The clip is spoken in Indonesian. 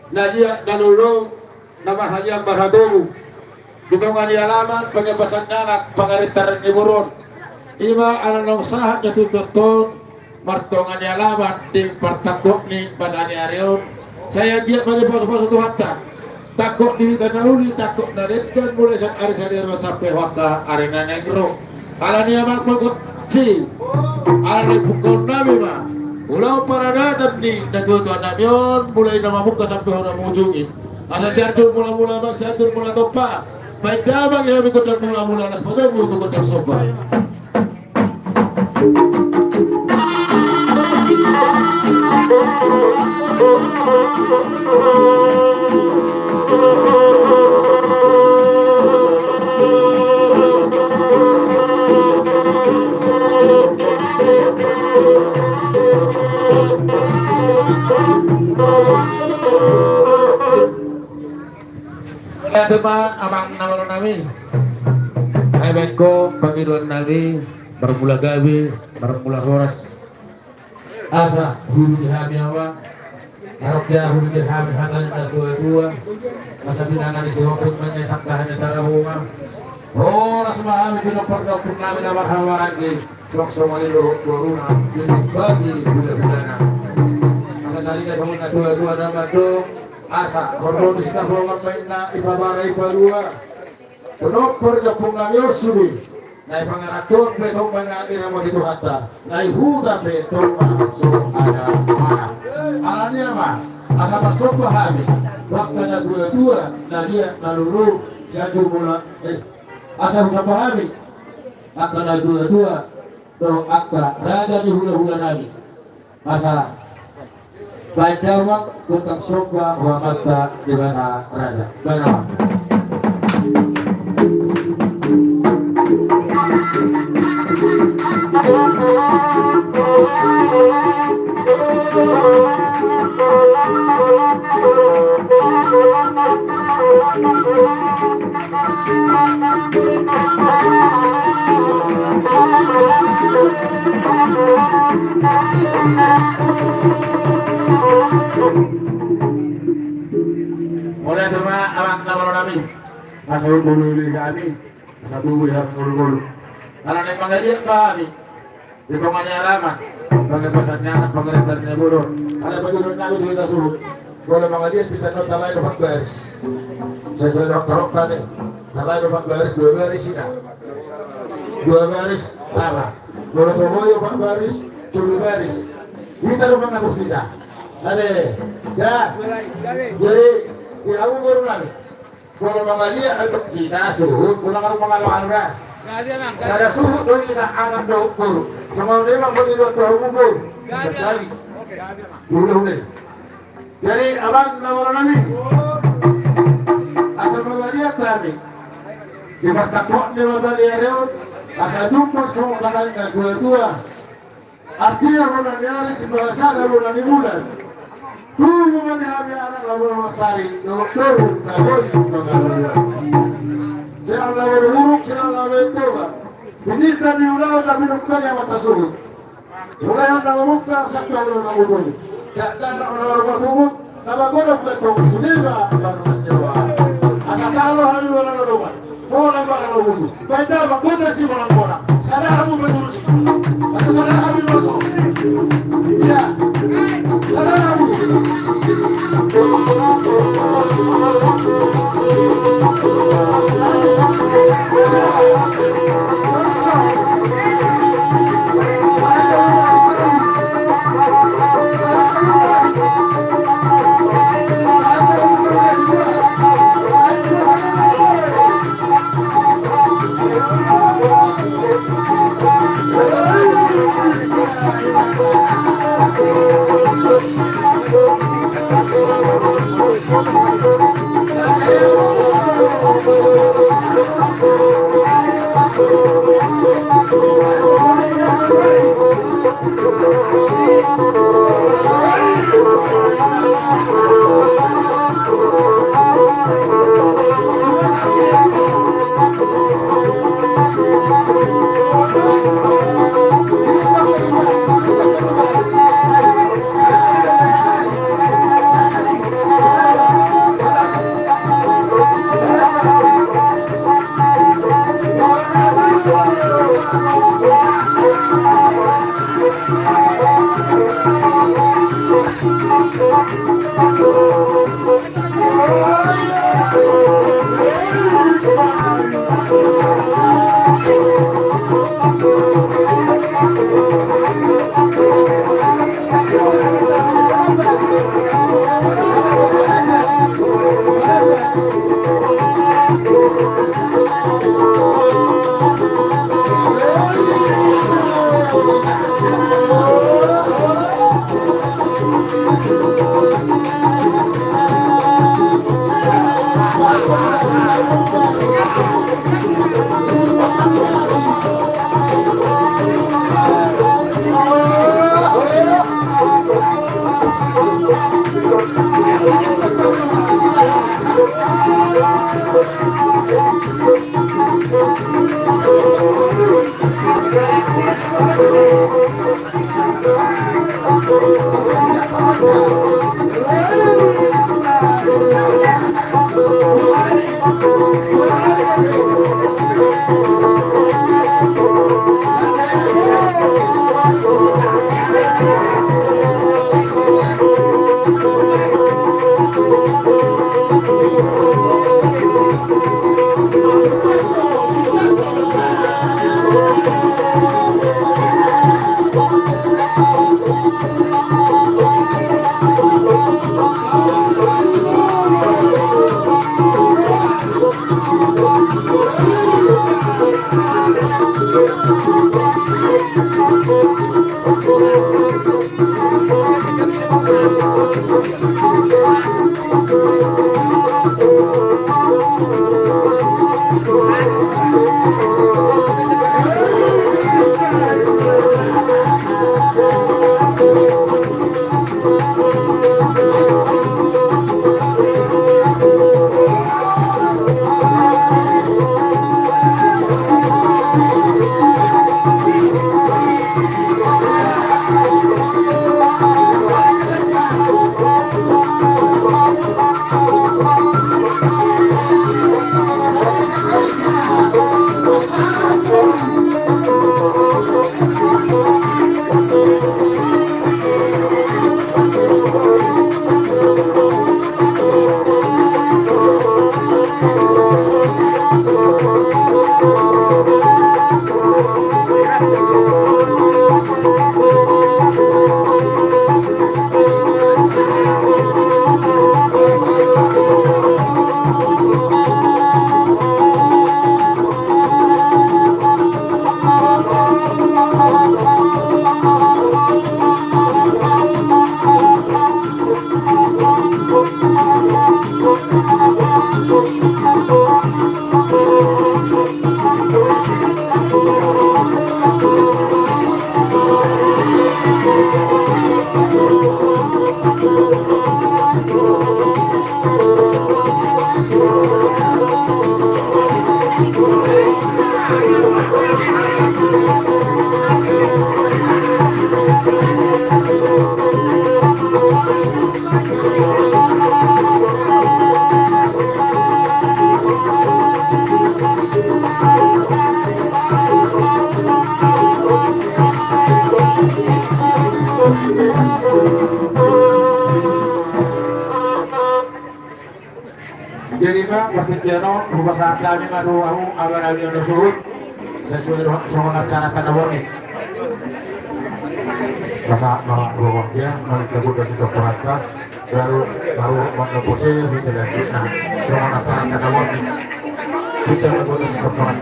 Nadia nalulu naman hanyang marhatubu. Dukungan di alaman pengebasan anak pangaritar ni burun. Ima alanong sahat na tututon martongan di alaman di partakok ni padani arion. Saya dia pada bos-bos itu hatta. Takok di tanahuli takok na dan mulai saat ari sampai waktu arena negro. Alani amak si alani pukul nabi mah. Ulau para datang ni natutuan namion mulai nama muka sampai orang mujungi. Asa catur mula-mula bang catur mula topa. Baik damang ya ikut dan mula-mula nas pada mutu dan sopa. Teman abang nama nami hai beko panggilan nabi bermula gawi bermula horas asa hulu dihami awak harap dia hulu dihami hangan na dua-dua masa binangan isi hopun menyetakahan antara rumah horas mahami pinopor pun namin na marhawaran di sok-sok ni loruna bilik bagi budak-budana masa dari na sama na dua-dua nama dong asa hormon sita hongan main na ibabara ibalua penopor na pungang yosubi na ipangaraton betong mga iramo dito hata na ihuda betong so ada mana alani nama asa masuk bahami waktu na dua-dua na dia nalulu satu mula asa usah bahami akan na dua-dua do akka rada di hula-hula nabi asa baik dawang tentang sopa wa mata di mana raja mana mulai cuma abang nama nami masa dulu kami masa dulu dulu kalau naik panggilan kami di pengennya alaman pakai pasarnya anak pengerentarnya bodoh ada penjualan kami di kita suhu boleh panggilan kita not talai dapat baris saya sudah dokter tadi talai dapat baris dua baris ini dua baris apa boleh semuanya pak baris dua baris kita rumah ngatur kita ada ya jadi di awal baru lagi kalau mengalia untuk kita suhut kurang harus mengalukan dah sada suhut doi kita anak dok guru sama dia memang bagi dua tahun guru sekali udah jadi abang nama nami asal mengalia tadi di bertakwa di mata dia reun asal jumpa semua katanya dua-dua artinya kalau dia hari sebahasa ada bulan bulan Tunggu menghami anak labur masari, dokter, naboy, mengalir. Silang labur huruf, silang labur toba. Ini tadi ulah minumkan yang mata suhu. Mulai yang nama muka sakit ulah nama budi. Tak ada orang orang tunggu, nama godok betul. Sudah baru sejauh. Asal kalau hari orang orang, mau nama orang musuh. Benda bagus sih orang orang. Sadar kamu betul sih. Asal sadar kami masuk. Iya. Sadar kamu. Jadi mah pertikiano bahasa kami ngadu aku agar agar suhud sesuai dengan acara tanda warni. Bahasa bahwa dia mentegur dari doktorat baru mana posisi bisa lihat nah sama acara tanda warni kita mentegur dari doktorat.